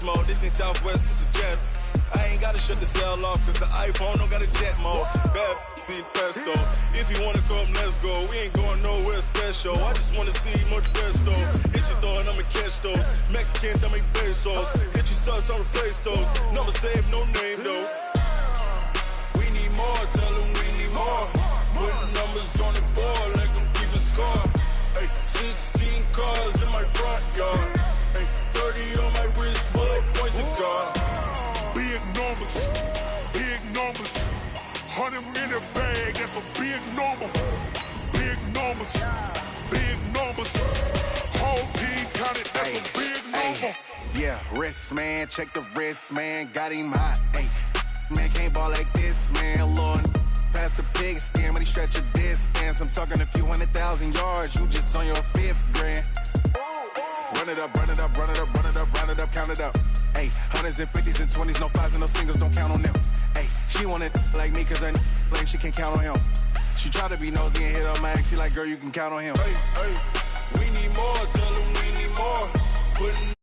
mode. This ain't Southwest, this a jet. I ain't gotta shut the cell off, cause the iPhone don't got a jet mode. Bad in pesto. If you wanna come, let's go. We ain't going nowhere special. I just wanna see much best though. Hit your throw and I'ma catch those. Mexican, I make pesos. Hit your sus, I'll replace those. Never save no name though. We need more, tell them we need more. Putting numbers on the board, let them keep a score. Ay, 16 cars in my front yard. Ay, 30 on my wrist, bullet points of God. Big numbers, big numbers. 100 in a bag, that's a big number. Big numbers, big numbers. Whole team counted, that's a big number. Yeah, wrist man, check the wrist man, got him hot. Ay, man can't ball like this, man. Lord, past the pig skin when he stretch a distance. I'm talking a few 100,000 yards, you just on your 5th grand. Run it up, run it up, run it up, run it up, run it up, count it up. Ay, 100s and 50s and 20s, no 5s and no singles, don't count on them. Ay, she want it like me cause her lame, she can't count on him. She try to be nosy and hit up my ex, she like, girl, you can count on him. Hey, hey, we need more, tell them we need more. Putting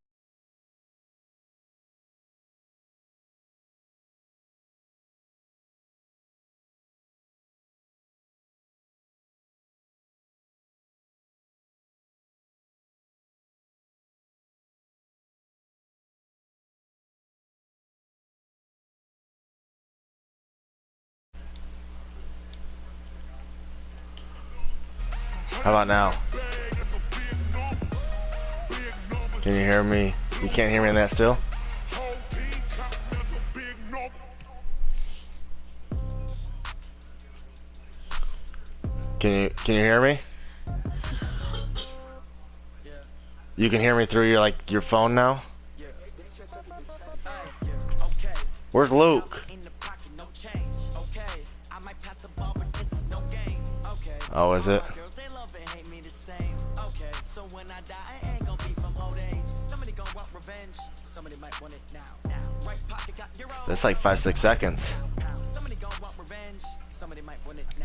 How about now? Can you hear me? You can't hear me in that still? Can you hear me? You can hear me through your phone now? Where's Luke? Oh, is it? That's like 5-6 seconds.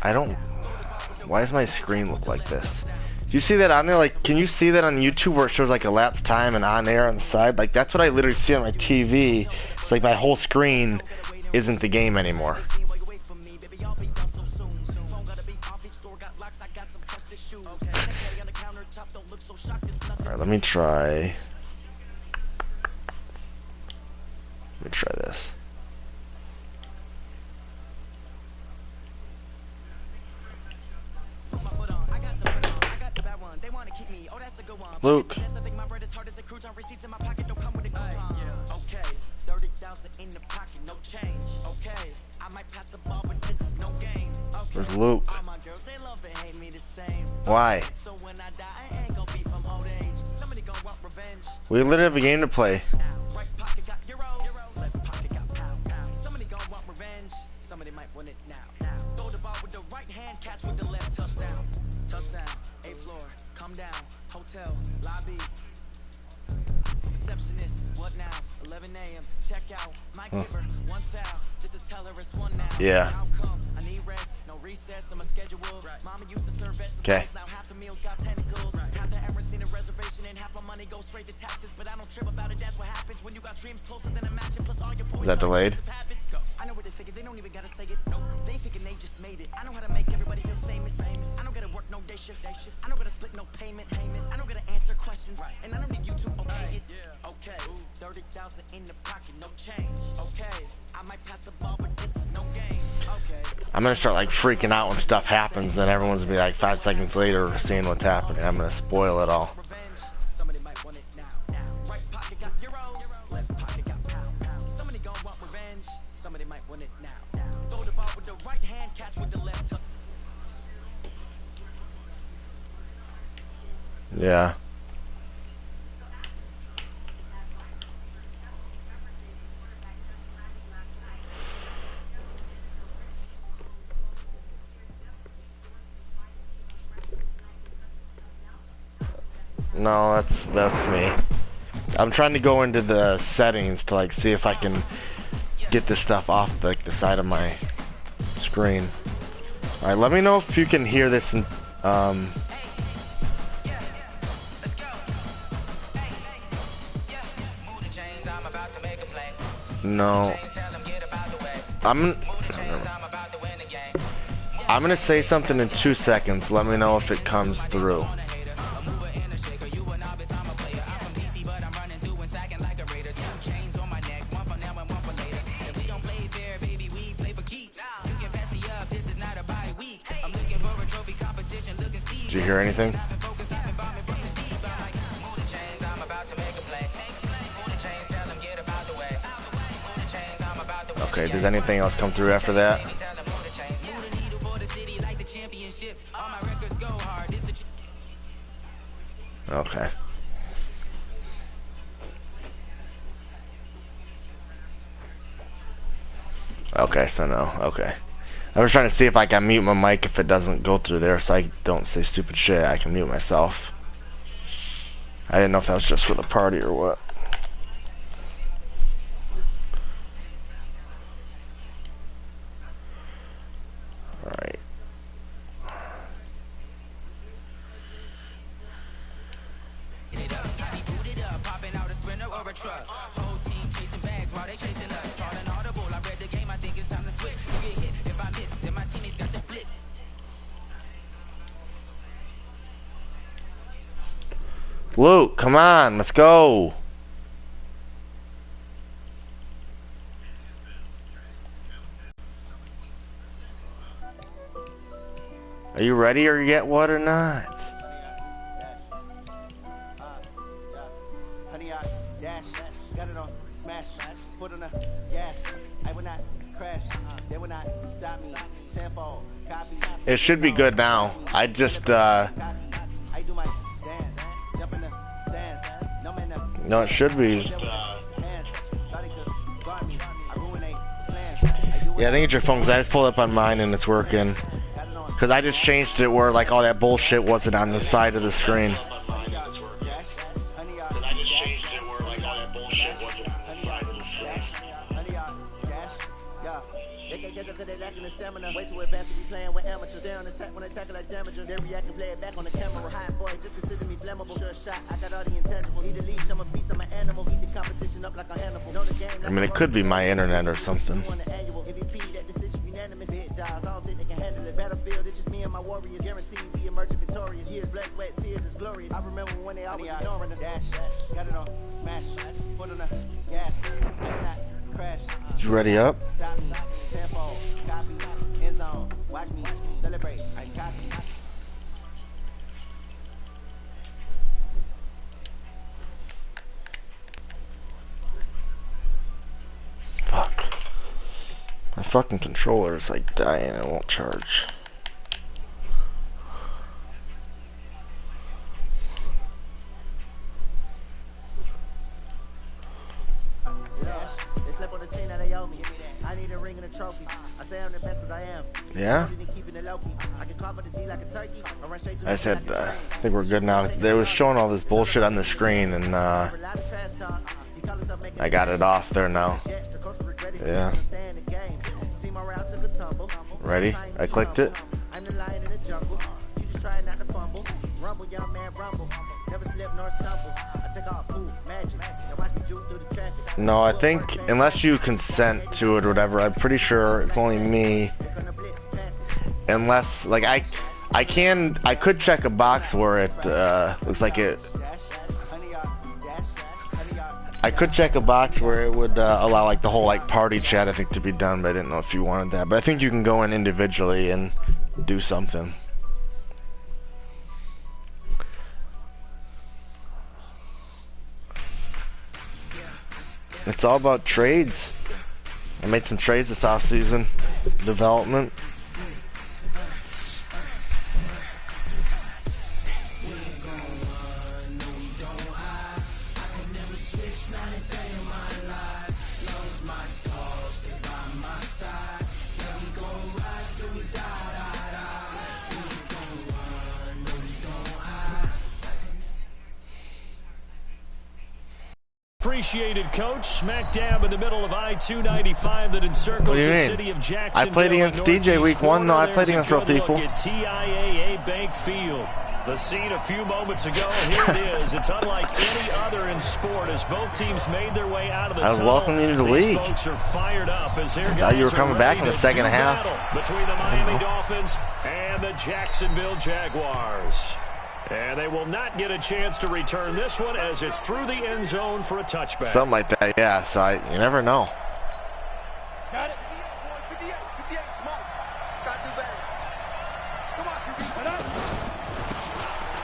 I don't. Why does my screen look like this? Do you see that on there? Like, can you see that on YouTube where it shows like elapsed time and on air on the side? Like, that's what I literally see on my TV. It's like my whole screen isn't the game anymore. Alright, let me try. Let me try this. Luke. Where's Luke? Why? We literally have a game to play. Somebody might win it now. Go to bar with the right hand, catch with the left, touchdown. Touchdown, 8th floor, come down, hotel, lobby. Receptionist, what now? 11 a.m. Check out, my giver, one foul, just to tell her it's one now. Yeah. Outcome, I need rest, no recess, I'm a schedule. Mama used to serve vegetables, now half the meals got tentacles. Half the ever seen a reservation and half my money goes straight to taxes. But I don't trip about it, that's what happens when you got dreams closer than a match. Plus all your boys. Is that delayed? I know what they thinking, they don't even gotta say it. No, they thinking they just made it. I know how to make everybody feel famous. I don't gotta work no day shift. I don't gotta split no payment. I don't gotta answer questions. And I don't need you to okay it. Okay, 30,000 in the pocket, no change. Okay, I might pass the ball, but this is no game. Okay. I'm gonna start like freaking out when stuff happens, then everyone's gonna be like 5 seconds later seeing what's happening. I'm gonna spoil it all. Somebody might want it now. Right pocket got euros, left pocket got pounds. Somebody gonna want revenge. Somebody might want it now. Throw the ball with the right hand, catch with the left. Yeah. No, that's me. I'm trying to go into the settings to like see if I can get this stuff off like the side of my screen. All right, let me know if you can hear this. And No. I'm gonna say something in 2 seconds. Let me know if it comes through. Did you hear anything? Okay, does anything else come through after that? Okay. Okay, so no. Okay. I was trying to see if I can mute my mic if it doesn't go through there so I don't say stupid shit. I can mute myself. I didn't know if that was just for the party or what. Alright. Luke, come on, let's go. Are you ready or yet what or not? Honey, I dash, got it on smash, foot on the gas. I will not crash, they will not stop me. Tenfold, copy. It should be good now. I just I do my dance, jump in the stands. no, it should be. Yeah, I think it's your phone because I just pulled up on mine and it's working. Because I just changed it where like all that bullshit wasn't on the side of the screen. Way too advanced to be playing with amateurs. They on attack when they tackle like damager. They react and play it back on the camera. Hot boy, just consider me flammable. Sure shot, I got all the intangibles. Need a leash, I'm a beast, I'm an animal. Heat the competition up like a Hannibal. Know the game like I mean, it could be my internet or something. MVP, that decision unanimous. Hit dials, I don't think they can handle it. Battlefield, it's just me and my warriors. Guaranteed we emerge victorious. Years, blood, sweat, tears is glorious. I remember when they always ignoring us. Dash, got it on smash, foot on the gas. I will not crash. You ready up? Stop me, tenfold, copy. End zone, watch me celebrate. I copy. Fuck. My fucking controller is like dying and it won't charge. They slept on the team that they owe me. I need a ring and a trophy. I say I'm the best because I am. Yeah? I said, I think we're good now. They was showing all this bullshit on the screen and I got it off there now. Yeah. Ready? I clicked it. No, I think unless you consent to it or whatever, I'm pretty sure it's only me. Unless, like, I could check a box where it looks like it. I could check a box where it would allow like the whole like party chat I think to be done, but I didn't know if you wanted that. But I think you can go in individually and do something. It's all about trades. I made some trades this offseason. Development. Appreciated, coach. Smack dab in the middle of I-295 that encircles the city of Jacksonville. I played against DJ week 1. No, I played against real people. At TIAA Bank Field. The scene a few moments ago, here it is. It's unlike any other in sport as both teams made their way out of the tunnel. Welcome you to the league. Folks are fired up as their Thought you were coming back in the second half. Between the Miami Dolphins and the Jacksonville Jaguars. And they will not get a chance to return this one as it's through the end zone for a touchback. Something like that, yeah. So you never know. Got it. 58, 58, come on. Gotta do better. Come on, QB.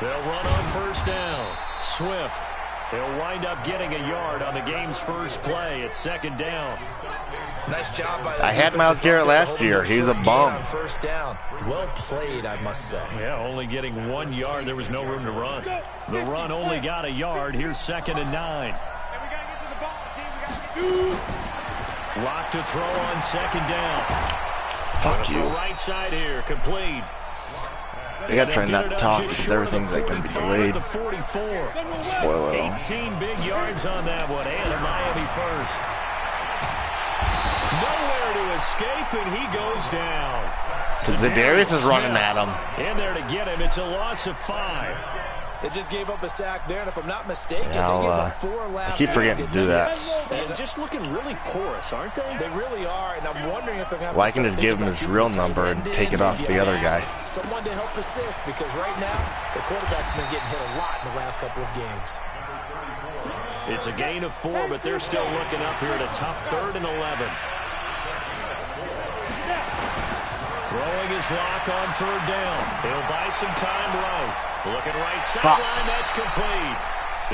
They'll run on first down. Swift. He'll wind up getting a yard on the game's first play. It's second down. Nice job by the I had Myles Garrett last year. He's a bum. First down. Well played, I must say. Yeah, only getting 1 yard. There was no room to run. The run only got a yard. Here's 2nd and 9. Lock to throw on 2nd down. Fuck you. Right side here, complete. They gotta try not to talk because everything's like gonna be delayed. 44. Spoiler. 18 big yards on that one, and a Miami first. Nowhere to escape, and he goes down. Za'Darius is running at him. In there to get him. It's a loss of 5. They just gave up a sack there, and if I'm not mistaken, Yeah, they gave up 4 last I keep forgetting to do that. And just looking really porous, aren't they? They really are, and I'm wondering if they're going to have Well, I can just give him his real number and take it off the other guy. Someone to help assist, because right now, the quarterback's been getting hit a lot in the last couple of games. It's a gain of 4, but they're still looking up here at a tough 3rd and 11. Throwing his lock on 3rd down. He'll buy some time right. Looking right sideline, that's complete.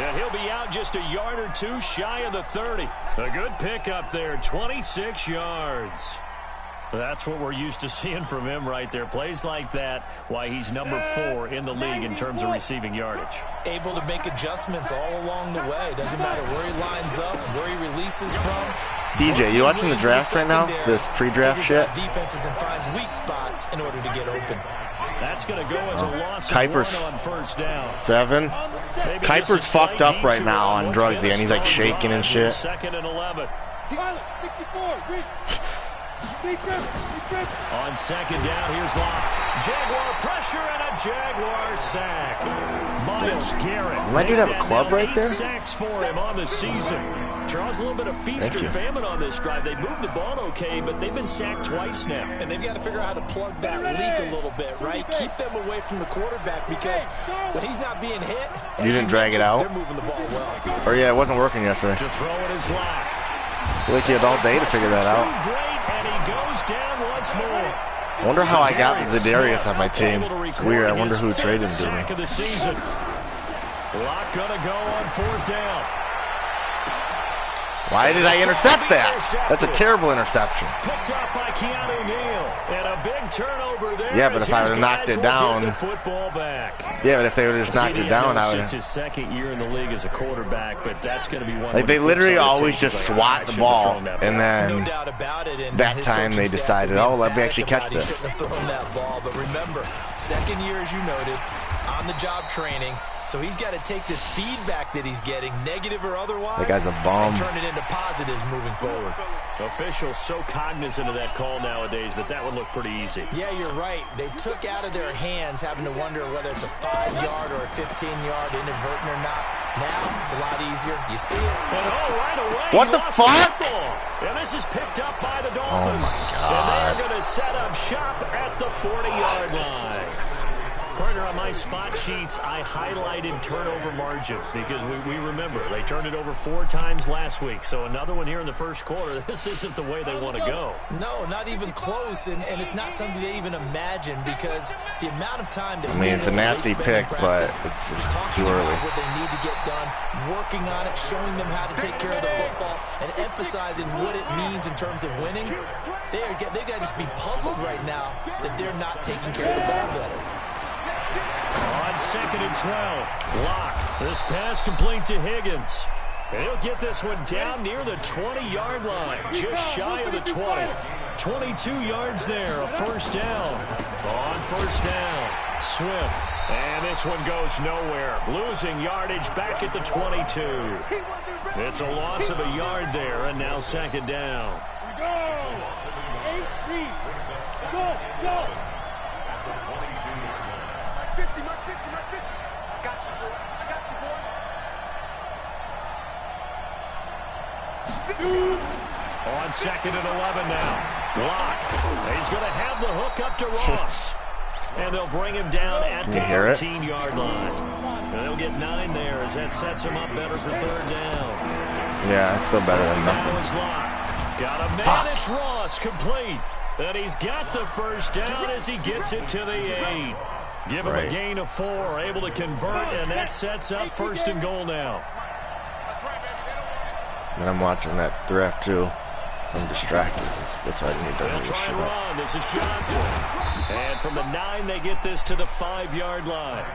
And he'll be out just a yard or 2 shy of the 30. A good pickup there, 26 yards. That's what we're used to seeing from him right there. Plays like that, why he's number 4 in the league in terms of receiving yardage. Able to make adjustments all along the way. Doesn't matter where he lines up, where he releases from. DJ, you watching the draft right now? This pre-draft shit? Defenses and finds weak spots in order to get open. That's going to go as a loss of 1 on first down. 7. Kuiper's fucked up right now on drugs, and he's like shaking and shit. 2nd and 11. On 2nd down, here's Locke. Jaguar pressure and a Jaguar sack. Myles Garrett. Might dude have a club right there? 8 sacks for him on the season. Charles, a little bit of feast or famine on this drive. They moved the ball okay, but they've been sacked twice now. And they've got to figure out how to plug that leak a little bit, right? Keep them away from the quarterback, because when he's not being hit, you didn't drag it out? They're moving the ball well. Or yeah, it wasn't working yesterday. To throw it is Locke. Like he had all day to figure that out. And he goes down once more. I wonder how I got Za'Darius on my team. It's weird. I wonder who traded him to me. Of the season. Locke gonna go on 4th down. Why did I intercept that? That's a terrible interception. Picked up by Keanu Neal. And a big turnover there. Yeah, but if I would have knocked it down. Football back. Yeah, but if they would have just knocked it down, I would have. It's his 2nd year in the league as a quarterback, but that's going to be one. Like they literally always just swat the ball, and then that time they decided, oh, let me actually catch this. Shouldn't have thrown that ball, but remember, 2nd year, as you noted, on the job training. So he's got to take this feedback that he's getting, negative or otherwise, that guy's a bum, and turn it into positives moving forward. Officials so cognizant of that call nowadays, but that one looked pretty easy. Yeah, you're right. They took out of their hands having to wonder whether it's a 5-yard or a 15-yard inadvertent or not. Now it's a lot easier. You see it. And right away, what the fuck? And this is picked up by the Dolphins. Oh my God. And they're going to set up shop at the 40-yard line. Partner, on my spot sheets, I highlighted turnover margin because we remember they turned it over 4 times last week. So another one here in the first quarter. This isn't the way they want to go. No, not even close. And it's not something they even imagine, because the amount of time that it's a nasty pick, but it's just too early. What they need to get done, working on it, showing them how to take care of the football, and emphasizing what it means in terms of winning. They got to just be puzzled right now that they're not taking care of the ball better. On 2nd and 12, Locke. This pass complete to Higgins. And he'll get this one down near the 20-yard line, just shy of the 20. 22 yards there, a first down. On first down, Swift. And this one goes nowhere. Losing yardage back at the 22. It's a loss of a yard there, and now 2nd down. Go. 50, my 50, my 50. I got you, boy. I got you, boy. On 2nd and 11 now. Block. He's going to have the hook up to Ross. And they'll bring him down at the 13-yard line. And they'll get 9 there as that sets him up better for 3rd down. Yeah, it's still better than nothing. Got a man, it's Ross, complete. And he's got the first down as he gets it to the 8. Give him a gain of 4, able to convert, and that sets up 1st and goal now. And I'm watching that draft too. So I'm distracted. That's why I need to hurry this shit up. This is Johnson. And from the 9, they get this to the 5-yard line.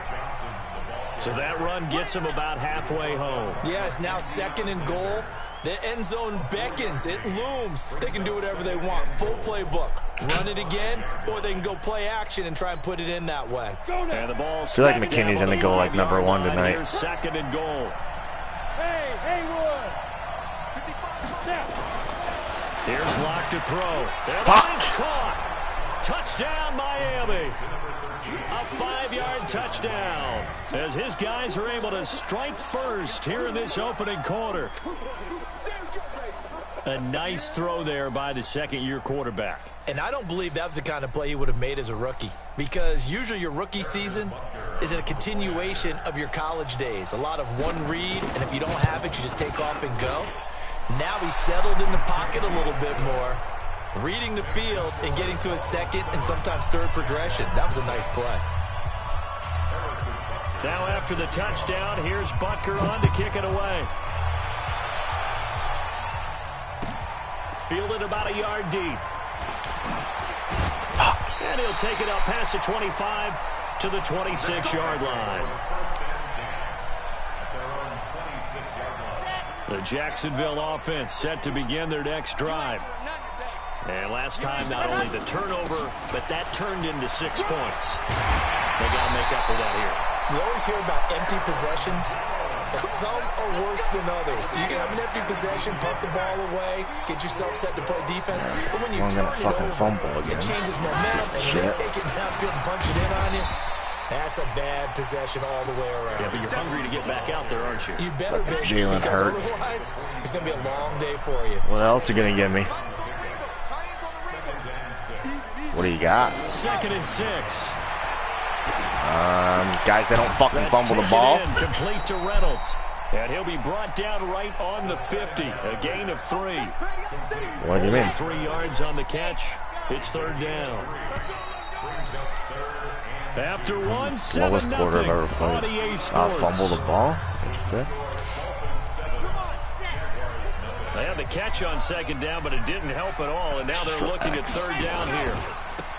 So that run gets him about halfway home. Yeah, it's now 2nd and goal. The end zone beckons. It looms. They can do whatever they want. Full playbook. Run it again, or they can go play action and try and put it in that way. And the ball. I feel like McKinney's going to go like number 1 tonight. Here's 2nd and goal. Hey, Haywood. Here's Locke to throw. And it's caught. Touchdown, Miami. A 5-yard touchdown as his guys are able to strike first here in this opening quarter. A nice throw there by the 2nd-year quarterback. And I don't believe that was the kind of play he would have made as a rookie, because usually your rookie season is a continuation of your college days. A lot of one read, and if you don't have it, you just take off and go. Now he's settled in the pocket a little bit more, reading the field and getting to his 2nd and sometimes 3rd progression. That was a nice play. Now after the touchdown, here's Butker on to kick it away. Fielded about a yard deep. And he'll take it up past the 25 to the 26-yard line. The Jacksonville offense set to begin their next drive. And last time, not only the turnover, but that turned into 6 points. They got to make up for that here. You always hear about empty possessions, but some are worse than others. You can have an empty possession, punt the ball away, get yourself set to play defense. But when you turn it over, it changes momentum, and they take it downfield and punch it in on you. That's a bad possession all the way around. Yeah, but you're hungry to get back out there, aren't you? You better be, Jalen Hurts. Otherwise, it's going to be a long day for you. What else are you going to give me? What do you got? 2nd and 6. Guys that don't fucking fumble the ball. Complete to Reynolds. And he'll be brought down right on the 50. A gain of 3. What do you mean? 3 yards on the catch. It's 3rd down. After one, slowest quarter I've ever played. Fumble the ball. That's it. They had the catch on 2nd down, but it didn't help at all. And now they're looking at 3rd down here.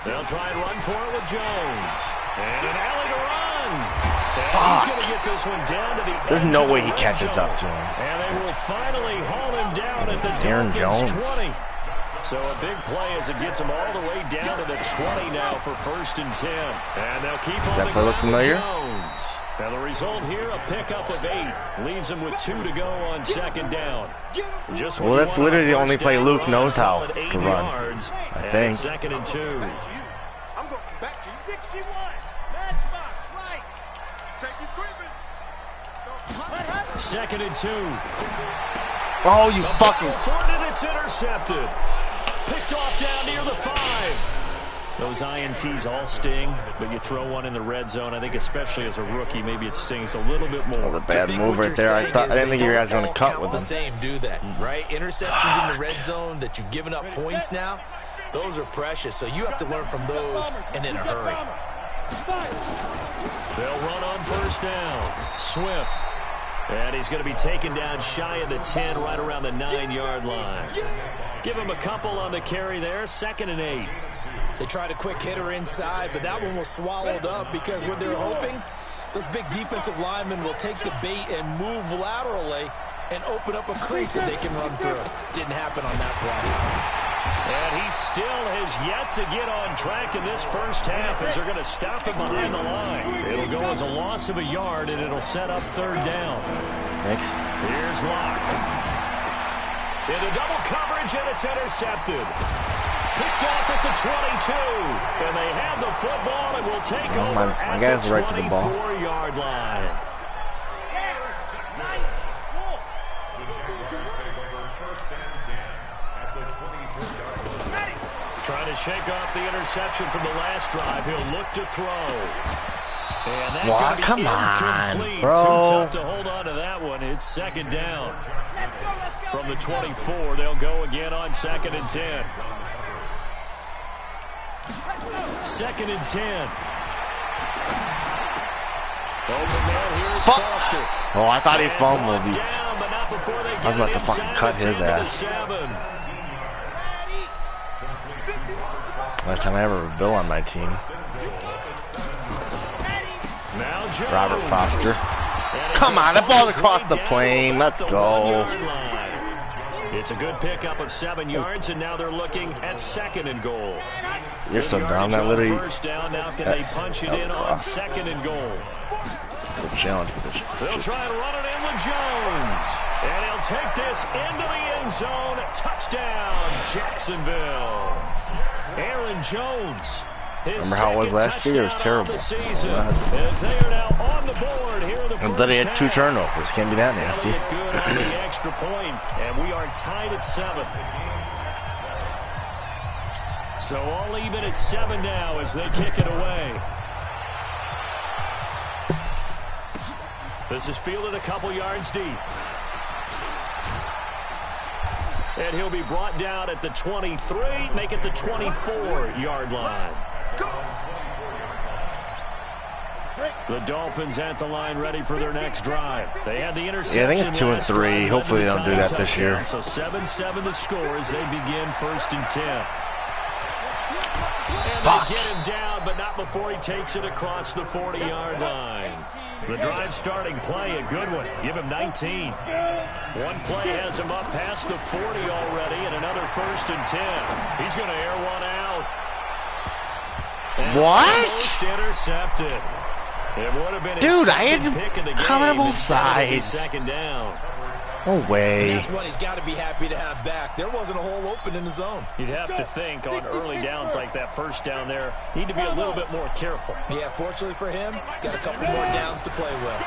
They'll try and run for it with Jones. And an alley to run. And he's going to get this one down to the There's no way he catches up to him. And they will finally haul him down at the Aaron Dolphins' Jones. 20. So a big play as it gets them all the way down to the 20 now for 1st and 10. And they'll keep on that play look familiar? Jones. And the result here, a pickup of 8. Leaves them with 2 to go on 2nd down. Well, that's literally the only play Luke knows how to run, I think. 2nd and 2. I'm going back to 61. Matchbox, right. Safety's creeping. 2nd and 2. Oh, you fucking... And it's intercepted. Picked off down near the 5. Those INTs all sting, but you throw one in the red zone. I think especially as a rookie, maybe it stings a little bit more. Oh, the bad move right there. I didn't think you guys were going to cut with them. The same, do that, right? Interceptions in the red zone that you've given up points now, those are precious. So you have to learn from those and in a hurry. They'll run on 1st down. Swift. And he's going to be taken down shy of the 10, right around the 9-yard line. Give him a couple on the carry there. 2nd and 8. They tried a quick hitter inside, but that one was swallowed up because what they're hoping, those big defensive linemen will take the bait and move laterally and open up a crease that they can run through. Didn't happen on that play. And he still has yet to get on track in this first half as they're going to stop him behind the line. It'll go as a loss of a yard, and it'll set up 3rd down. Thanks. Here's Locke. Into double coverage, and it's intercepted. picked off at the 22. And they have the football and will take over my guy's right to the ball. 24-yard line. Trying to shake off the interception from the last drive. He'll look to throw. And that what? Come on, bro. Too tough to hold on to that one. It's second down. From the 24, they'll go again on 2nd and 10. 2nd and 10. Open man, here's Foster. Oh, I thought he fumbled. Down, but not before they I was about to fucking cut his ass. Last time I ever had Bill on my team. Robert Foster. Come on, that ball's across the plane. Let's go. It's a good pickup of 7 yards, and now they're looking at 2nd and goal. You're so dumb. That literally. First down. Now can they punch it in on 2nd and goal? Good challenge with this. They'll try and run it in with Jones, and he'll take this into the end zone. Touchdown, Jacksonville. Aaron Jones. Remember how it was last year? It was terrible. As they are now on the board here in the And then he had 2 turnovers. Can't be that nasty. Good on the extra point, and we are tied at 7. So all even at 7 now as they kick it away. This is fielded a couple yards deep. And he'll be brought down at the 23, make it the 24-yard line. The Dolphins at the line ready for their next drive. They had the interception. Yeah, I think it's 2 and 3. Hopefully they don't do that this year. So 7-7 the score as they begin 1st and 10. And they get him down, but not before he takes it across the 40-yard line. The drive starting play, a good one. Give him 19. One play has him up past the 40 already, and another 1st and 10. He's going to air one out. And what? Intercepted. It would have been dude, I had him both sides. Second down. No way. And that's one he's got to be happy to have back. There wasn't a hole open in the zone. You'd have to think on early downs like that first down there, need to be a little bit more careful. Yeah, fortunately for him, got a couple more downs to play with.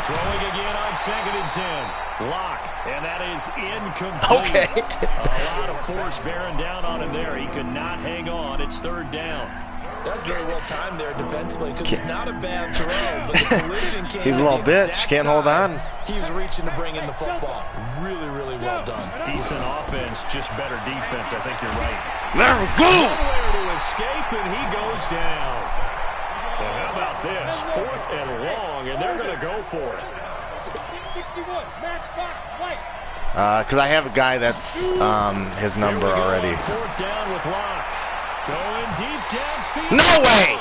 Throwing again on 2nd and 10. Lock, and that is incomplete. Okay. A lot of force bearing down on him there. He could not hang on. It's 3rd down. That's very well timed there defensively because it's not a bad throw, but the collision came. He's a little bitch. Can't hold on. He was reaching to bring in the football. Really, really well done. Decent offense, just better defense. I think you're right. There we go. Nowhere to escape, and he goes down. Well, how about this? 4th and long, and they're going to go for it. 61, matchbox white. Because I have a guy that's his number already. 4th down with Lock. Going deep downfield. No way!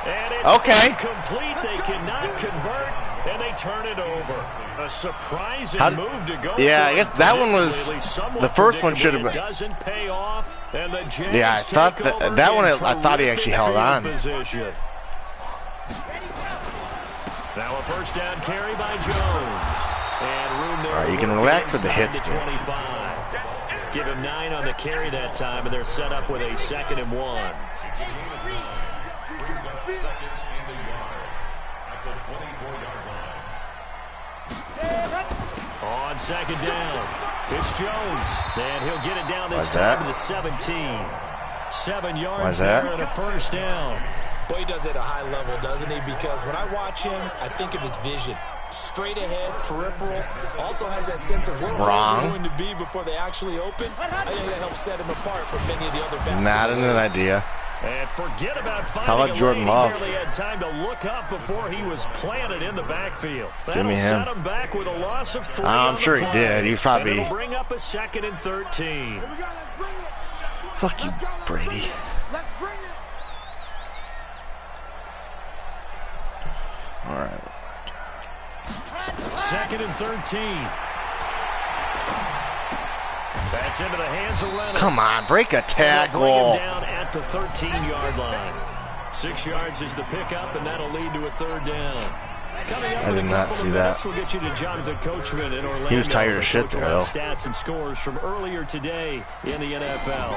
And it's incomplete. They cannot convert, and they turn it over. A surprising move to go. Yeah, I guess that one was the first one should have been. Doesn't pay off, and the Jags yeah, I thought that one. I thought he actually held on. Position. Now a 1st down carry by Jones, and room there. All right, you can relax with the hits. 25. Give him 9 on the carry that time, and they're set up with a 2nd and 1. On 2nd down, it's Jones, and he'll get it down this time to the 17. 7 yards there and a 1st down. Boy, he does it at a high level, doesn't he? Because when I watch him, I think of his vision. Straight ahead, peripheral, also has that sense of where holes are going to be before they actually open. I think that helps set him apart from many of the other backs. Not an idea. And forget about finding How about Jordan Love? He barely had time to look up before he was planted in the backfield. Give me him. Set him back with a loss of 3. I'm sure he did. He's probably. And it'll bring up a 2nd and 13. Fuck you, Brady. Let's bring it. All right. 2nd and 13. That's into the hands of Reynolds. Come on, break a tackle. Bring him down at the 13-yard line. 6 yards is the pickup, and that'll lead to a 3rd down. I did not see that. We'll get you to Jonathan Coachman in Orlando. He was tired as shit there, though. Stats and scores from earlier today in the NFL.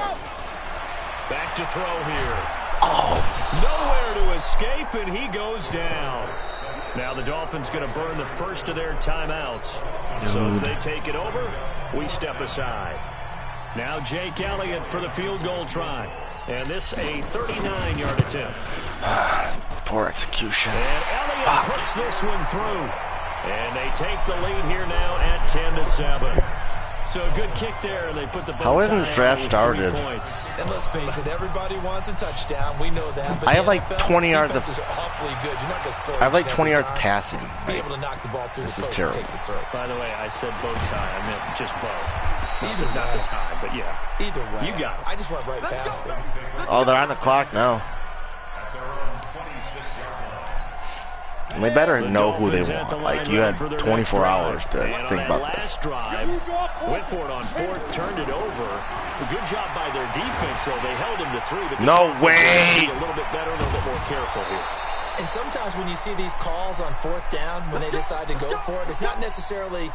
Back to throw here. Oh. Nowhere to escape, and he goes down. Now the Dolphins going to burn the first of their timeouts. Dude. So as they take it over, we step aside. Now Jake Elliott for the field goal try. And this a 39-yard attempt. Poor execution. And Elliott puts this one through. And they take the lead here now at 10-7. So a good kick there, and they put the How isn't this draft started? And let's face it, everybody wants a touchdown. We know that. But I have like 20 yards of. Awfully good. You're not gonna score. I have like 20 yards passing. Be able to knock the ball through this the is post terrible. and take the throw. By the way, I said bow tie. I meant just bow. Either not the tie, but yeah. Either way, you got it. I just went right past it. Oh, they're on the clock now. They better know who they want. Like, you had 24 hours to think about this. Last drive, went for it on fourth, turned it over. A good job by their defense, though. They held him to 3. But no way! A little bit better, a little bit more careful here. And sometimes when you see these calls on fourth down, when they decide to go for it, it's not necessarily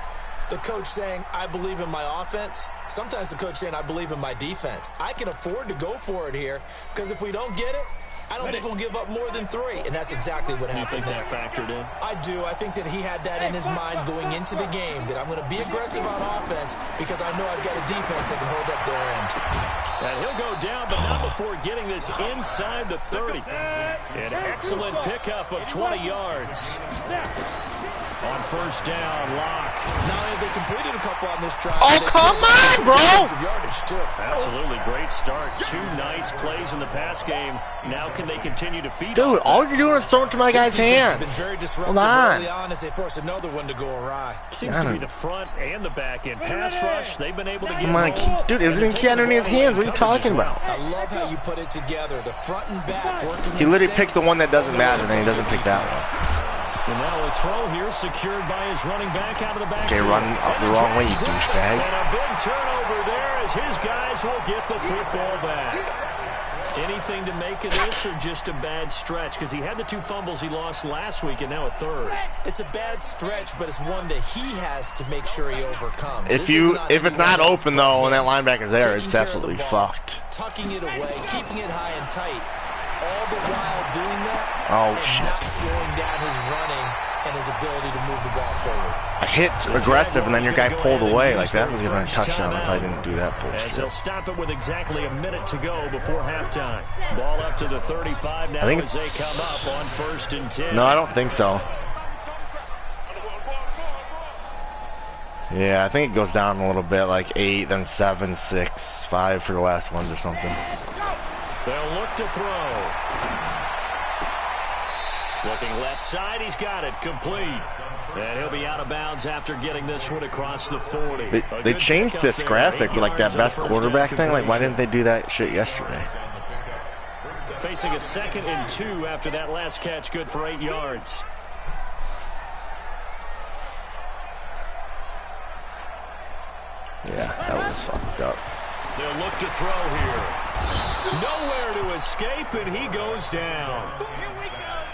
the coach saying, I believe in my offense. Sometimes the coach saying, I believe in my defense. I can afford to go for it here, because if we don't get it, I don't think we'll give up more than 3, and that's exactly what happened there. You think that factored in? I do. I think that he had that in his mind going into the game, that I'm going to be aggressive on offense because I know I've got a defense that can hold up their end. And he'll go down, but not before getting this inside the 30. An excellent pickup of 20 yards. On first down, Locke. Now they completed a couple on this drive. Oh, come on, bro! Yardage too. Absolutely great start. 2 nice plays in the pass game. Now can they continue to feed? Dude, all you're doing is throwing it to my guy's hands. Been very disruptive early on as they force another one to go awry. Seems to be the front and the back end. Pass rush, they've been able to get dude, it was in Keanu's hands. What are you talking about? I love how you put it together. The front and back working. He literally picked the one that doesn't matter, and he doesn't pick that one. And now a throw here secured by his running back out of the back. Okay, run up the wrong way, you douchebag. And a big turnover there as his guys will get the football back. Anything to make of this or just a bad stretch? Because he had the 2 fumbles he lost last week and now a 3rd. It's a bad stretch, but it's one that he has to make sure he overcomes. If it's not open, though, and that linebacker's there, it's absolutely fucked. Tucking it away, keeping it high and tight. All the while doing that, shit. Not slowing down his running and his ability to move the ball forward. A hit aggressive, and then your guy pulled away. Like, that was going to be a touchdown if I didn't do that As bullshit. they'll stop it with exactly a minute to go before halftime. Ball up to the 35 now as they come up on 1st and 10. No, I don't think so. Yeah, I think it goes down a little bit, like 8, then 7, 6, 5 for the last ones or something. They'll look to throw. Looking left side, he's got it, complete. And he'll be out of bounds after getting this one across the 40. They changed this graphic with like that best quarterback thing. Like, why didn't they do that shit yesterday? Facing a 2nd and 2 after that last catch, good for 8 yards. Yeah, that was fucked up. They'll look to throw here. Nowhere to escape, and he goes down.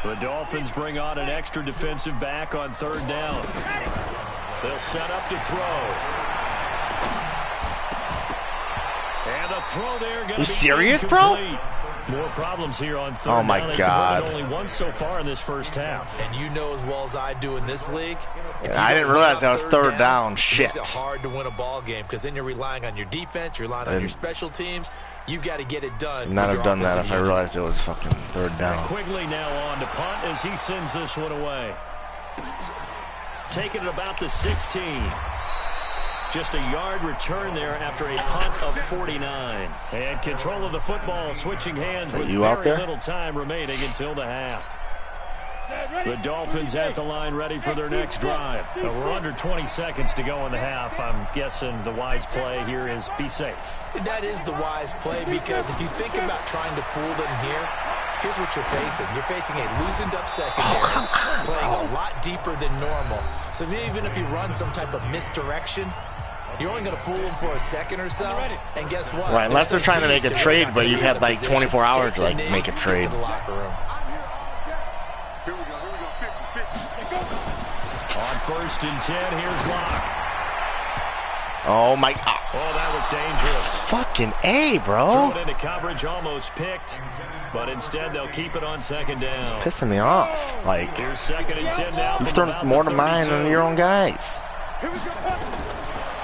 The Dolphins bring on an extra defensive back on 3rd down. They'll set up to throw. And the throw there going to be serious, incomplete. bro? More problems here on 3rd Oh my down. God. Only one so far in this first half. And you know as well as I do in this league, I didn't realize that was 3rd down. Shit. It makes it hard to win a ball game because then you're relying on your defense, you're relying on your special teams. You've got to get it done. Not have done that if I realized it was fucking 3rd down. And Quigley now on to punt as he sends this one away. Taking it about the 16. Just a yard return there after a punt of 49. And control of the football switching hands with very little time remaining until the half. The Dolphins at the line ready for their next drive. We're under 20 seconds to go in the half. I'm guessing the wise play here is be safe. That is the wise play because if you think about trying to fool them here, here's what you're facing. You're facing a loosened up secondary, playing a lot deeper than normal. So even if you run some type of misdirection, you're only going to fool them for a second or so, and guess what? Right, unless they're trying to make a trade, but you've had like 24 hours to like make a trade. On 1st and 10, here's Locke. Oh my God. Oh, that was dangerous. Fucking A, bro. Threw it into coverage, almost picked, but instead they'll keep it on 2nd down. It's pissing me off. Like, here's 2nd and 10 now. you've thrown more to mine than your own guys.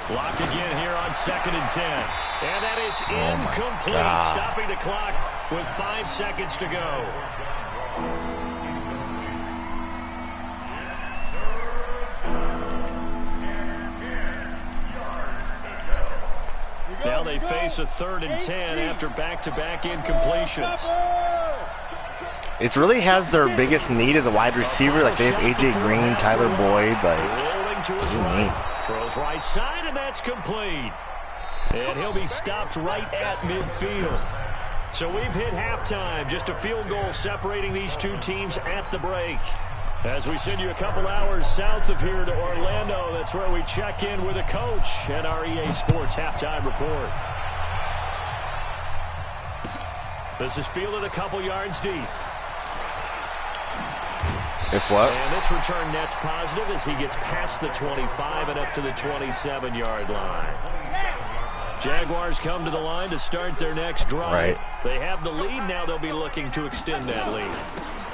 Locke again here on 2nd and 10. And that is incomplete, stopping the clock with 5 seconds to go. Now they face a 3rd and 10 after back-to-back incompletions. It really has their biggest need as a wide receiver. Like, they have A.J. Green, Tyler Boyd. Like, rolling to his right. Throws right side, and that's complete. And he'll be stopped right at midfield. So we've hit halftime. Just a field goal separating these two teams at the break. As we send you a couple hours south of here to Orlando, that's where we check in with a coach at our EA Sports Halftime Report. This is fielded a couple yards deep. If what? And this return net's positive as he gets past the 25 and up to the 27-yard line. Jaguars come to the line to start their next drive. Right. They have the lead. Now they'll be looking to extend that lead.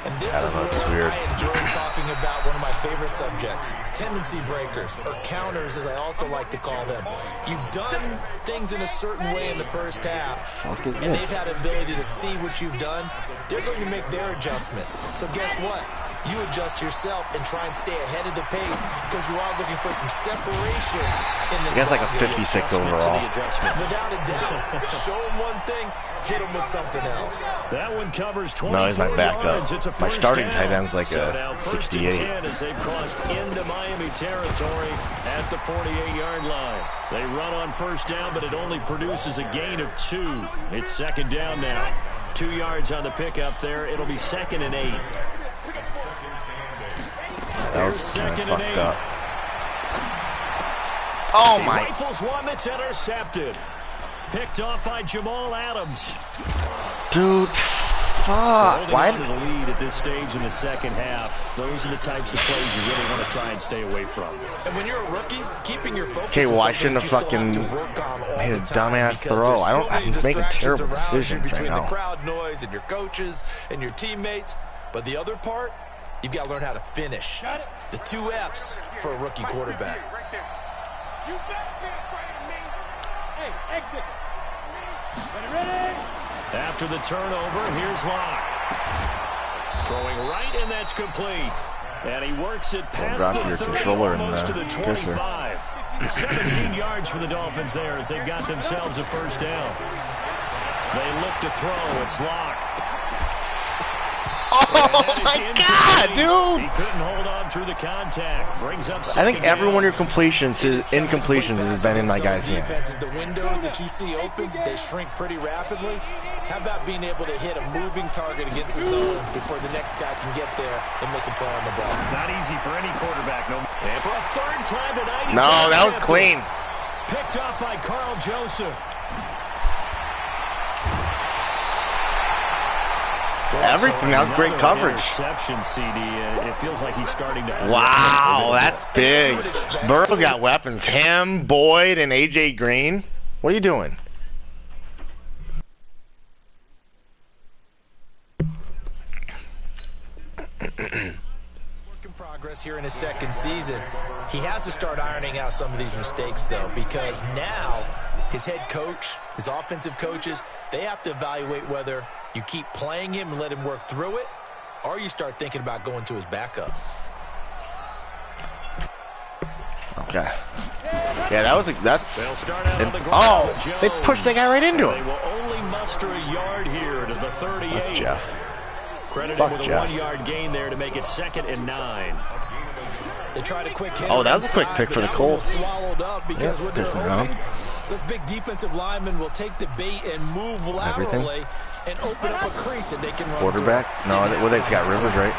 And this is where I enjoy talking about one of my favorite subjects, tendency breakers, or counters as I also like to call them. You've done things in a certain way in the first half, and they've had an ability to see what you've done. They're going to make their adjustments. So guess what? You adjust yourself and try and stay ahead of the pace because you are looking for some separation in this. He has like a 56 overall. Without a doubt. Show him one thing, hit him with something else. That one covers 24 No, he's my backup. My starting tight end's like so a 68. 10 as they've crossed into Miami territory at the 48-yard line. They run on 1st down, but it only produces a gain of 2. It's 2nd down now. 2 yards on the pickup there. It'll be 2nd and 8. That was kind of fucked up. Oh my! Rifles one that's intercepted. Picked off by Jamal Adams. Dude, fuck! Why? The lead at this stage in the second half. Those are the types of plays you really want to try and stay away from. And when you're a rookie, keeping your focus. Okay, well, I shouldn't have fucking made a dumbass throw. I'm making terrible decisions right between now. the crowd noise and your coaches and your teammates. But the other part, you've got to learn how to finish. It's the 2 F's for a rookie quarterback. You better be afraid of me. Hey, exit. Ready? After the turnover, here's Locke. Throwing right, and that's complete. And he works it past the 30, almost to the 25. 17 yards for the Dolphins there as they've got themselves a 1st down. They look to throw. It's Locke. Oh my God, dude! He couldn't hold on through the contact. Brings up. I think every one of your incompletions has been in my guy's hands. Defenses, the windows that you see open, they shrink pretty rapidly. How about being able to hit a moving target against the zone before the next guy can get there and make a play on the ball? Not easy for any quarterback. No. And for a 3rd time tonight. No, that was clean. Picked up by Carl Joseph. Everything. That was great coverage. Interception, CD. It feels like he's starting to. Wow, that's big. Burrow's got weapons. Him, Boyd, and A.J. Green. What are you doing? Progress here in his 2nd season. He has to start ironing out some of these mistakes, though, because now his head coach, his offensive coaches, they have to evaluate whether you keep playing him and let him work through it, or you start thinking about going to his backup. Okay. Yeah, they pushed that guy right into him. They will only muster a yard here to the 38. Fuck Jeff. Credited with a 1-yard gain there to make it 2nd and 9. They tried a quick hit. Oh, that was a quick pick for the Colts. Swallowed up because when they're hoping, those big defensive linemen will take the bait and move laterally and open up a crease that they can run. Quarterback? No, they've got Rivers, right?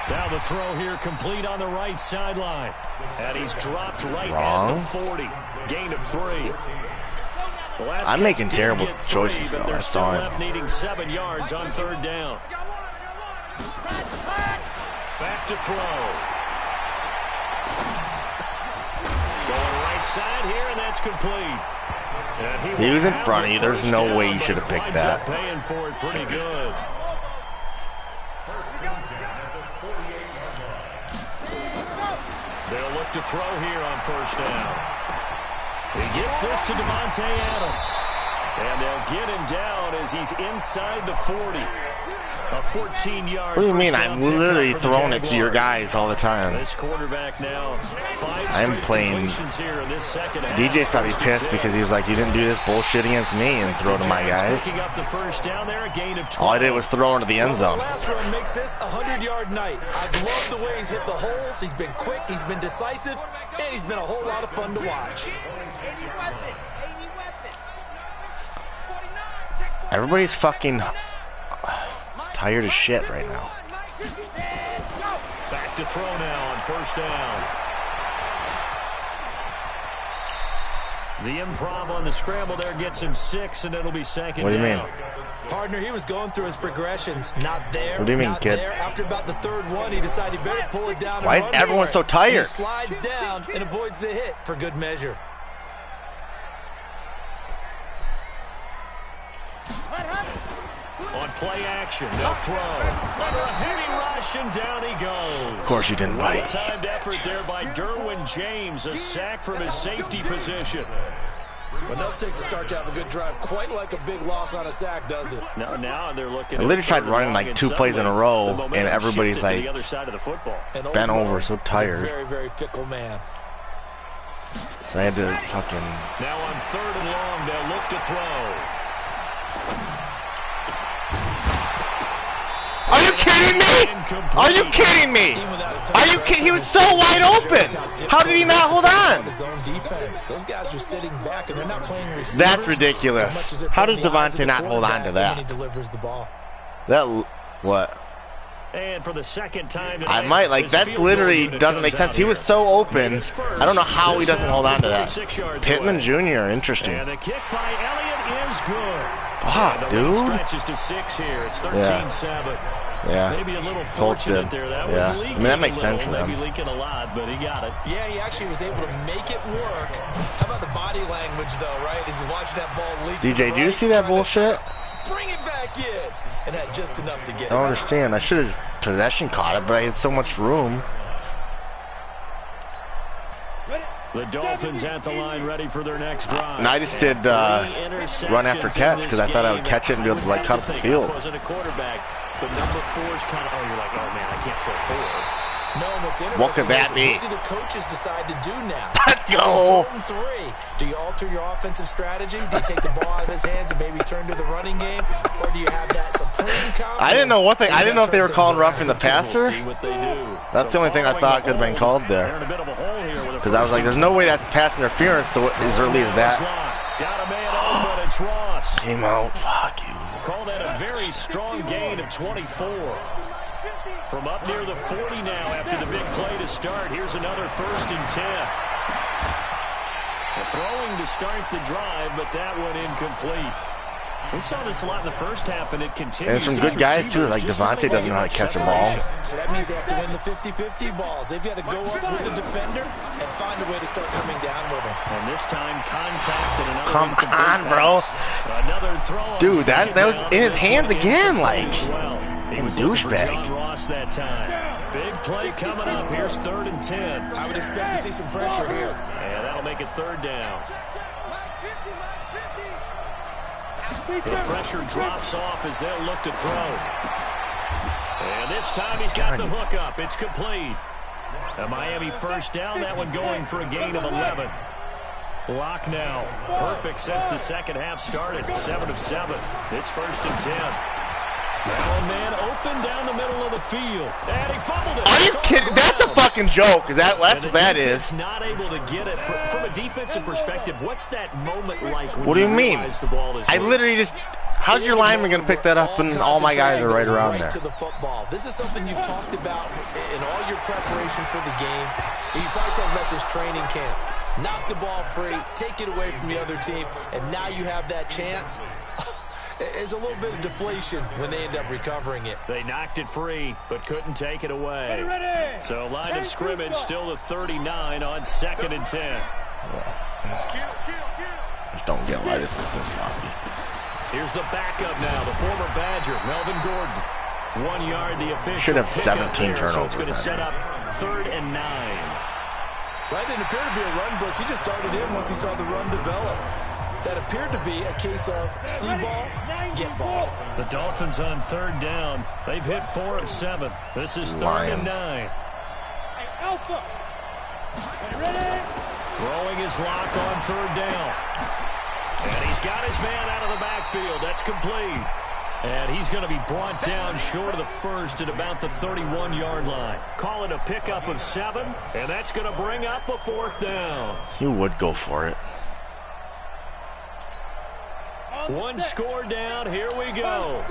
Now the throw here complete on the right sideline. And he's dropped right Wrong. at the 40. Gain of 3. I'm making terrible choices, though. They're still fine. left needing 7 yards on 3rd down. Back to throw. inside here, and that's complete. He was in front of you. There's no way you should have picked that. Paying for it pretty good. They'll look to throw here on first down. He gets this to Devontae Adams. And they'll get him down as he's inside the 40. A 14-yard. What do you mean? I'm literally throwing it to your guys all the time. This quarterback now, I'm playing. DJ's probably pissed because he was like, you didn't do this bullshit against me and throw to my guys. All I did was throw into the end zone. Last run makes this a 100-yard night. I love the way he's hit the holes. He's been quick. He's been decisive. And he's been a whole lot of fun to watch. Everybody's fucking tired as shit right now. Back to throw now on first down. The improv on the scramble there gets him 6, and it'll be second down. What do you mean? Partner, he was going through his progressions. Not there. What do you mean, kid? There. After about the third one, he decided he better pull it down. Why is everyone so tired? He slides down and avoids the hit for good measure. On play action, they'll throw. Under a heavy rush, and down he goes. Of course you didn't bite. Well-timed effort there by Derwin James. A sack from his safety position. But no takes a start to have a good drive. Quite like a big loss on a sack, does it? Now they're looking. I literally tried running like 2 plays in a row, and everybody's like bent over, so tired. Very, very fickle man. So I had to fucking. Now on 3rd and long, they'll look to throw. Are you kidding me? Are you kidding me? Are you kidding? He was so wide open. How did he not hold on? Those guys are sitting back and they're not playing receiver. That's ridiculous. How does Devontae not hold on to that? That what? And for the second time today, I might like that. Literally doesn't make sense. He was so open. I don't know how he doesn't hold on to that. Pittman Jr. Interesting. And the kick by Elliott is good. Fuck, dude. Stretches to 6 here. It's 13-7. Yeah. Maybe a little fortunate there. That was leaking. I mean, that makes sense for them. Maybe leaking a lot, but he got it. Yeah, he actually was able to make it work. How about the body language, though, right? As he watched that ball leak. DJ, do you see that bullshit? Bring it back in. And had just enough to get it. I don't understand. I should have possession caught it, but I had so much room. The Dolphins at the line, ready for their next drive. And I just did run after catch because I thought I would catch it and be able to like cut up the field. Wasn't a quarterback, but number 4's kind of. Oh, you're like, oh man, I can't throw 4. No, what's interesting what could that be? What do the coaches decide to do now? Let's go. 3. Do you alter your offensive strategy? Do you take the ball out of his hands and maybe turn to the running game, or do you have that supreme confidence? I didn't know what I didn't know if they were calling roughing the passer. That's the only thing I thought could have been called there. Because I was like, there's no way that's pass interference as early as that. Got a man open. It's Ross. Came out. Fuck you. Call that a very strong gain of 24. From up near the 40 now after the big play to start. Here's another 1st and 10. The throwing to start the drive, but that one incomplete. We saw this a lot in the first half, and it continues. And some good guys, too. Like Devontae doesn't know how to catch a ball. So that means they have to win the 50-50 balls. They've got to go up with the defender and find a way to start coming down with him. And this time, contact and another. Come on, bro. Another throw. Dude, that was in his hands again, like. It was douchebag. Ross that time. Big play coming up. Here's 3rd and 10. I would expect to see some pressure here. And that'll make it 3rd down. The pressure drops off as they'll look to throw. And this time he's got the hook up. It's complete. A Miami 1st down. That one going for a gain of 11. Lock now. Perfect since the second half started. 7 of 7. It's 1st and 10. Now a man open down the middle of the field. And he fumbled it. Are you kidding? That's a fucking joke. That's what that is. Not able to get it. From a defensive perspective, what's that moment like when what do you mean? The ball is I literally just. How's your lineman going to pick that up and all my guys are right around there? To the football. This is something you've talked about in all your preparation for the game. You probably talked about this training camp. Knock the ball free, take it away from the other team, and now you have that chance. There's a little bit of deflation when they end up recovering it. They knocked it free, but couldn't take it away. So line of scrimmage still the 39 on 2nd and 10. Yeah. Just don't get why this is so sloppy. Here's the backup now, the former Badger, Melvin Gordon. 1 yard, the official. Should have 17 turnovers. So it's going to set up 3rd and 9. That didn't appear to be a run blitz. He just started in once he saw the run develop. That appeared to be a case of see ball, get ball. The Dolphins on 3rd down. They've hit 4 of 7. This is 3rd and 9. Hey, Alpha. Ready? Throwing his lock on 3rd down. And he's got his man out of the backfield. That's complete. And he's going to be brought down short of the first at about the 31-yard line. Call it a pickup of 7, and that's going to bring up a 4th down. He would go for it. 1 score down. Here we go.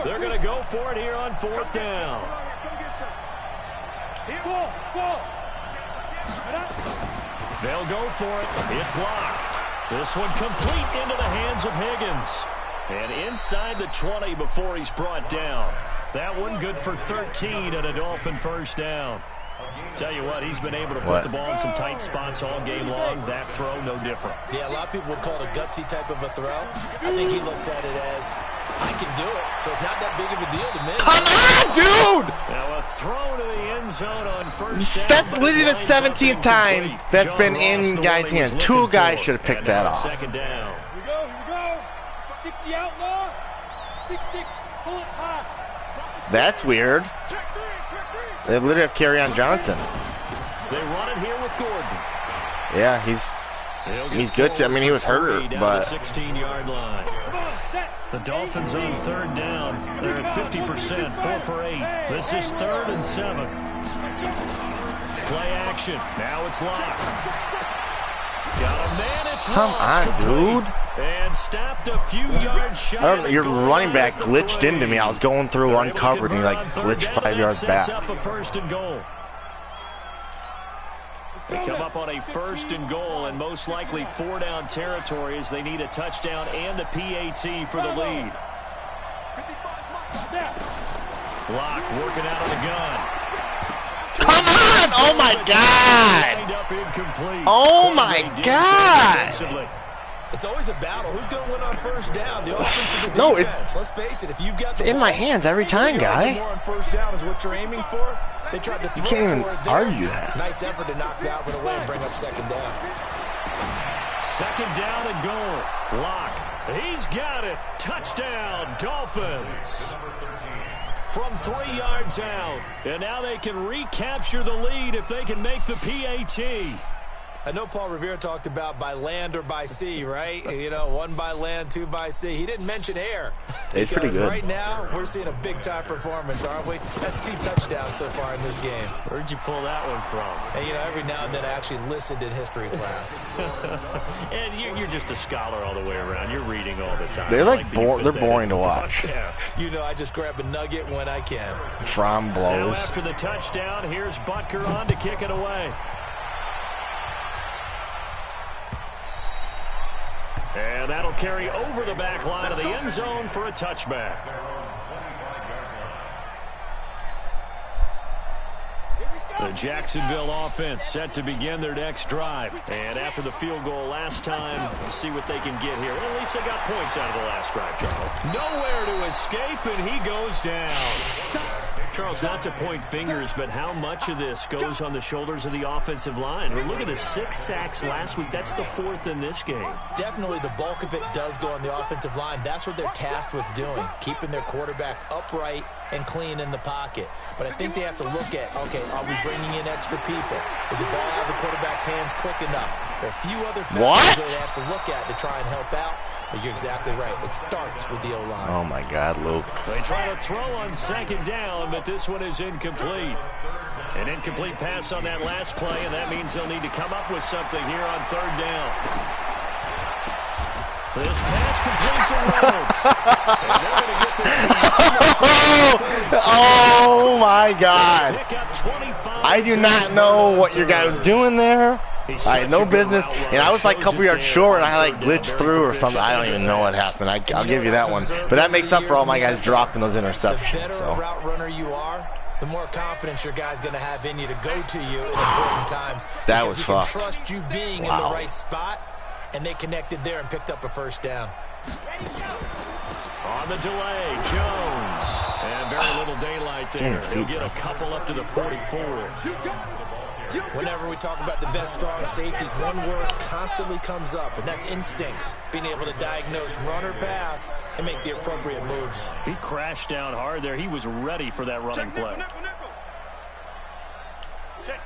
They're going to go for it here on 4th down. They'll go for it. It's Locke. This one complete into the hands of Higgins. And inside the 20 before he's brought down. That one good for 13 and a Dolphin 1st down. Tell you what, he's been able to put the ball in some tight spots all game long. That throw, no different. Yeah, a lot of people would call it a gutsy type of a throw. I think he looks at it as, I can do it, so it's not that big of a deal to me. Come on, dude! Now a throw to the end zone on 1st down. That's literally the 17th time that's been in guys' hands. 2 guys should have picked that off. 2nd down. Here we go. 60 outlaw. 6-6, pull it high. That's weird. They literally have Kerryon Johnson. They run it here with Gordon. Yeah, he's good. I mean, he was hurt, but 16-yard line. The Dolphins on 3rd down. They're at 50%, 4 for 8. This is 3rd and 7. Play action. Now it's Locke. Got a man. It's come on, dude. And stopped a few yards shy. Your running back glitched into me. I was going through uncovered, and he like glitched 5 yards back. Up a 1st and goal. They come up on a 1st and goal, and most likely 4 down territory as they need a touchdown and a PAT for the lead. Locke working out of the gun. Come on! Oh my God! Oh my God! It's always a battle. Who's going to win on 1st down? The offense or the defense? Let's face it. If you've got the in my hands every time, guy. More on 1st down is what you're aiming for. They tried to throw. You can't even argue that. Nice effort to knock that one away and bring up 2nd down. 2nd down and goal. Locke. He's got it. Touchdown, Dolphins. From 3 yards out. And now they can recapture the lead if they can make the PAT. I know Paul Revere talked about by land or by sea, right? You know, 1 by land, 2 by sea. He didn't mention air. It's pretty good. Right now, we're seeing a big-time performance, aren't we? That's 2 touchdowns so far in this game. Where'd you pull that one from? And, you know, every now and then I actually listened in history class. And you're just a scholar all the way around. You're reading all the time. They're like they're boring to watch. Yeah. You know, I just grab a nugget when I can. From blows. Now after the touchdown, here's Butker on to kick it away. And that'll carry over the back line of the end zone for a touchback. The Jacksonville offense set to begin their next drive. And after the field goal last time, see what they can get here. Well, at least they got points out of the last drive, Charles. Nowhere to escape, and he goes down. Charles, not to point fingers, but how much of this goes on the shoulders of the offensive line? Well, look at the 6 sacks last week. That's the 4th in this game. Definitely the bulk of it does go on the offensive line. That's what they're tasked with doing, keeping their quarterback upright and clean in the pocket. But I think they have to look at, okay, are we bringing in extra people? Is the ball out of the quarterback's hands quick enough? There are a few other factors that they have to look at to try and help out. But you're exactly right. It starts with the O-line. Oh, my God, Luke. They try to throw on 2nd down, but this one is incomplete. An incomplete pass on that last play, and that means they'll need to come up with something here on 3rd down. This pass complete to Rhodes. And they're going to get this. Oh, my God. I do not know what your guy was doing there. I had no business, and I was like a couple yards short, and I like glitched through or something. I don't even know what happened. I'll give you that one. But that makes up for all my guys dropping those interceptions. The better route runner you are, the more confidence your guy's going to have in you to go to you in important times. That was fucked. fucked. Trust you being in the right spot and they connected there and picked up a first down. On the delay, Jones. And very little daylight there. He'll get a couple up to the 44. Whenever we talk about the best strong safeties, one word constantly comes up, and that's instincts. Being able to diagnose run or pass and make the appropriate moves. He crashed down hard there. He was ready for that running play. Check.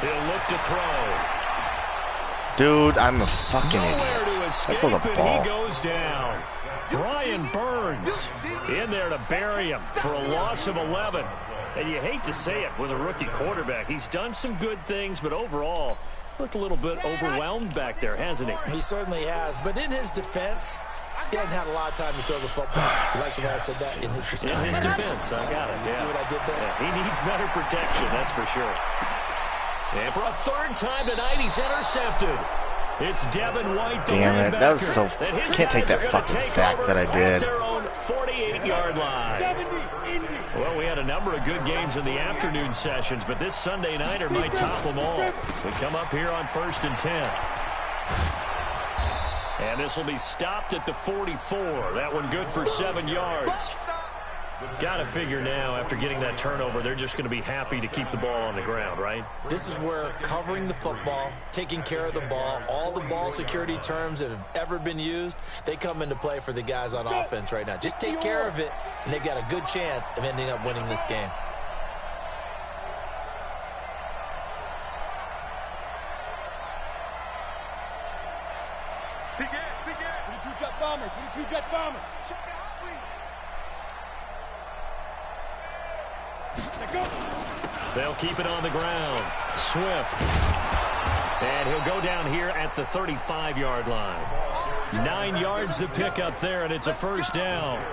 He'll look to throw. Dude, I'm a fucking idiot. That was a ball. He goes down. Brian Burns in there to bury him for a loss of 11. And you hate to say it with a rookie quarterback. He's done some good things, but overall, looked a little bit overwhelmed back there, hasn't he? He certainly has. But in his defense, he hasn't had a lot of time to throw the football. You like the way I said that? In his defense. In his defense. I got it. You see what I did there? Yeah, he needs better protection, that's for sure. And for a third time tonight, he's intercepted. It's Devin White, the damn it, that was so... I can't take that fucking sack that I did. Their own 48-yard line. Well, we had a number of good games in the afternoon sessions, but this Sunday nighter might top them all. We come up here on 1st and 10. And this will be stopped at the 44. That one good for 7 yards. Got to figure now, after getting that turnover, they're just going to be happy to keep the ball on the ground, right? This is where covering the football, taking care of the ball, all the ball security terms that have ever been used, they come into play for the guys on offense right now. Just take care of it, and they've got a good chance of ending up winning this game. Big Ed. 22 Jet Bombers. They'll keep it on the ground. Swift. And he'll go down here at the 35-yard line. 9 yards to pick up there, and it's a first down.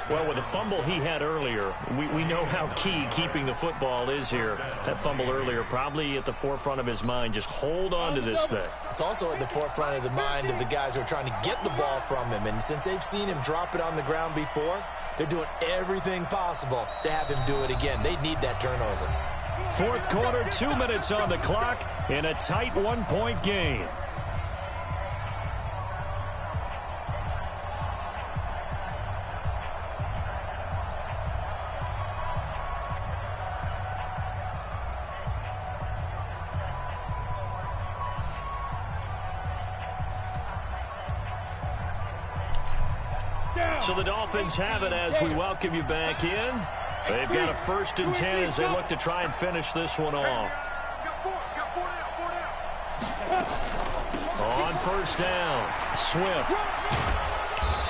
Well, with the fumble he had earlier, we know how key keeping the football is here. That fumble earlier probably at the forefront of his mind. Just hold on to this thing. It's also at the forefront of the mind of the guys who are trying to get the ball from him. And since they've seen him drop it on the ground before, they're doing everything possible to have him do it again. They need that turnover. Fourth quarter, 2 minutes on the clock in a tight one-point game. So the Dolphins have it as we welcome you back in. They've got a 1st and 10 as they look to try and finish this one off. On first down, Swift.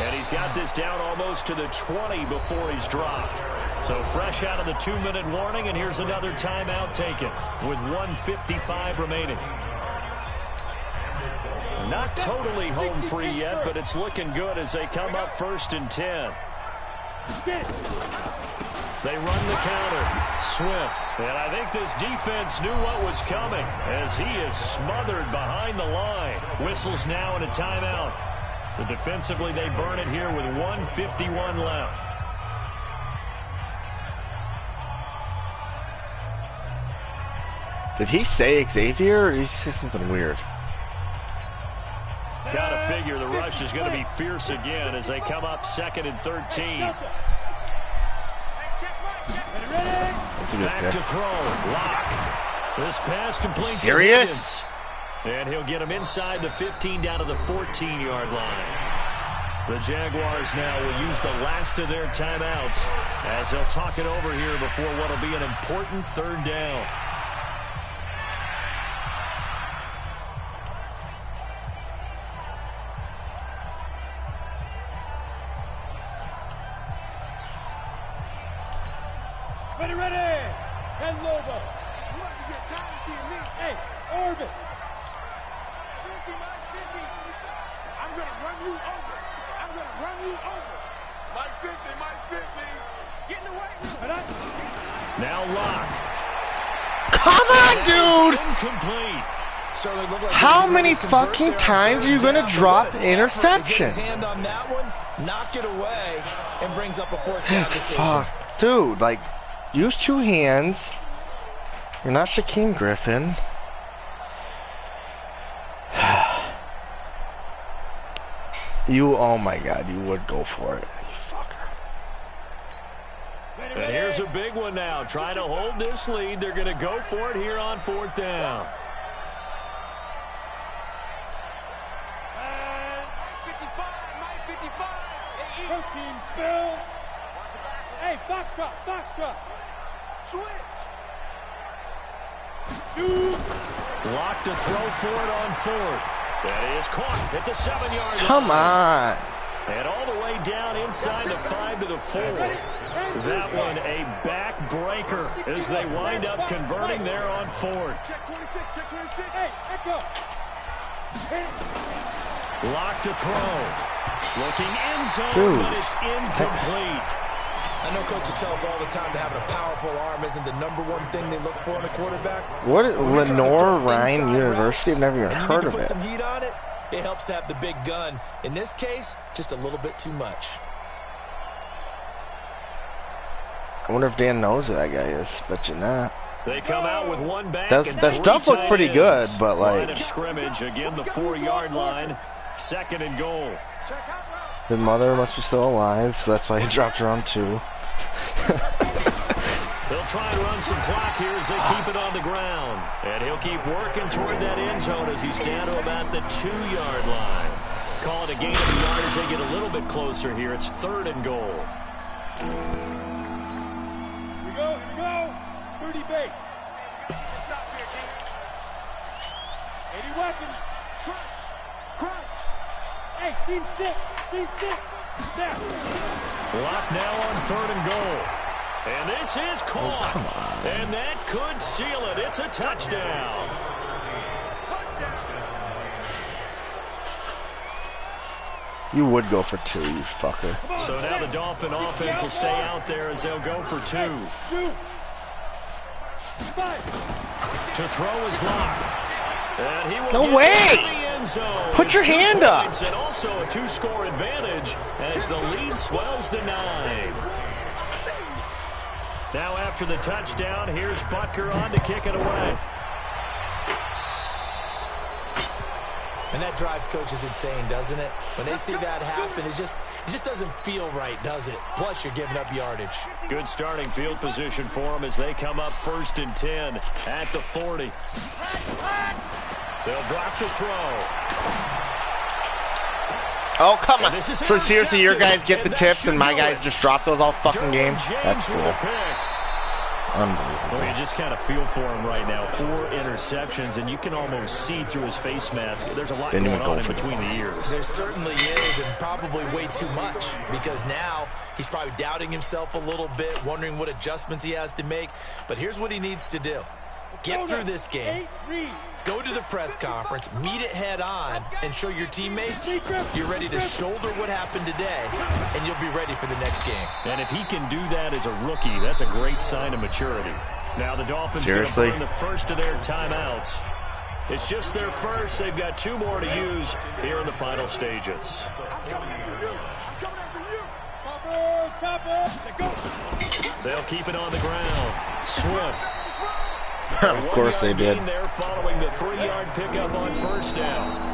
And he's got this down almost to the 20 before he's dropped. So fresh out of the 2-minute warning, and here's another timeout taken with 1:55 remaining. Not totally home free yet, but it's looking good as they come up 1st and 10. They run the counter. Swift. And I think this defense knew what was coming as he is smothered behind the line. Whistles now and a timeout. So defensively they burn it here with 1:51 left. Did he say Xavier or did he say something weird? Got to figure the rush is going to be fierce again as they come up 2nd and 13. That's a good Back pick. to throw. Lock. This pass complete. Serious? And he'll get him inside the 15 down to the 14-yard line. The Jaguars now will use the last of their timeouts as they'll talk it over here before what will be an important 3rd down. Ready. 10 logo. You have to get time to see me. Hey, Orbit. 50, Mike 50. I'm going to run you over. Mike 50. Get in the white room. Now Lock. Come on, dude! Incomplete. How many fucking times are you going to drop interception? His hand on that one, knock it away, and brings up a 4th down decision. Fuck. Dude, like... Use 2 hands. You're not Shaquem Griffin. Oh my God, you would go for it. You fucker. And here's a big one now. Trying to hold this lead. They're going to go for it here on 4th down. 13, spill. Hey, foxtrot, foxtrot. Switch. Shoot. Lock to throw for it on 4th. That is caught at the 7-yard line. Come on. And all the way down inside the 5 to the 4. That one a backbreaker as they wind up converting there on 4th. Check 26, check 26. Hey, echo. Lock to throw. Looking end zone, Dude. but it's incomplete. I know coaches tell us all the time that having a powerful arm isn't the #1 thing they look for in a quarterback. What is Lenore Ryan University? I've never even heard of put it. some heat on it. It helps have the big gun. In this case, just a little bit too much. I wonder if Dan knows who that guy is. Bet you not. They come out with one back. That stuff looks pretty good, but Line like of scrimmage again, the 4-yard line. 2nd and goal. his mother must be still alive, so that's why he dropped her on 2. They'll try and run some clock here as they keep it on the ground. And he'll keep working toward that end zone as he's down to about the 2-yard line. Call it a gain of a yard as they get a little bit closer here. It's 3rd and goal. Here we go. 30 base. Stop here, team. 80 weapons. Crunch. Hey, team 6. Team 6. Snap. Lock now on 3rd and goal. And this is caught. And that could seal it. It's a touchdown. You would go for 2, you fucker. So now the Dolphin offense will stay out there as they'll go for 2. To throw is Lock. And he will No get way! into the end zone. Put your hand up. And also a 2-score advantage as the lead swells to 9. Now after the touchdown, here's Butker on to kick it away. And that drives coaches insane, doesn't it? When they see that happen, it just doesn't feel right, does it? Plus, you're giving up yardage. Good starting field position for them as they come up 1st and 10 at the 40. They'll drop to throw. Oh, come on. So seriously, your guys get the tips and my guys just drop those all fucking game? That's cool. Unbelievable. Well, you just kind of feel for him right now. 4 interceptions, and you can almost see through his face mask. There's a lot going on in between the ears. There certainly is, and probably way too much, because now he's probably doubting himself a little bit, wondering what adjustments he has to make. But here's what he needs to do. Get through this game, go to the press conference, meet it head on, and show your teammates you're ready to shoulder what happened today, and you'll be ready for the next game. And if he can do that as a rookie, that's a great sign of maturity. Now the Dolphins are going to burn the first of their timeouts. It's just their first. They've got 2 more to use here in the final stages. They'll keep it on the ground. Swift. Of course they did. There following the 3-yard pickup on 1st down.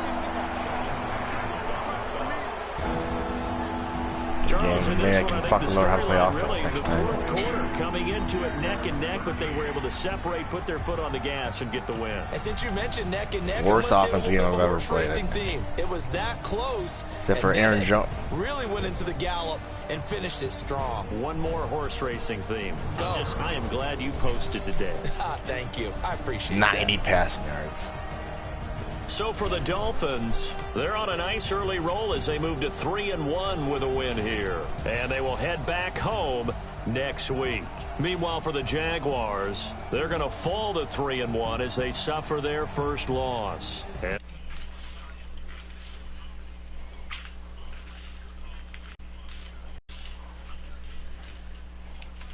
Charles, Maybe I can fucking learn how to play offense next time. The 4th quarter coming into it neck and neck, but they were able to separate, put their foot on the gas, and get the win. And since you mentioned neck and neck, worst offensive game I've ever played. It was that close. Except for Aaron Jones. Really went into the gallop and finished it strong. One more horse racing theme. I am glad you posted today. Thank you. I appreciate 90 passing yards. So for the Dolphins, they're on a nice early roll as they move to 3-1 with a win here. And they will head back home next week. Meanwhile, for the Jaguars, they're going to fall to 3-1 as they suffer their first loss. And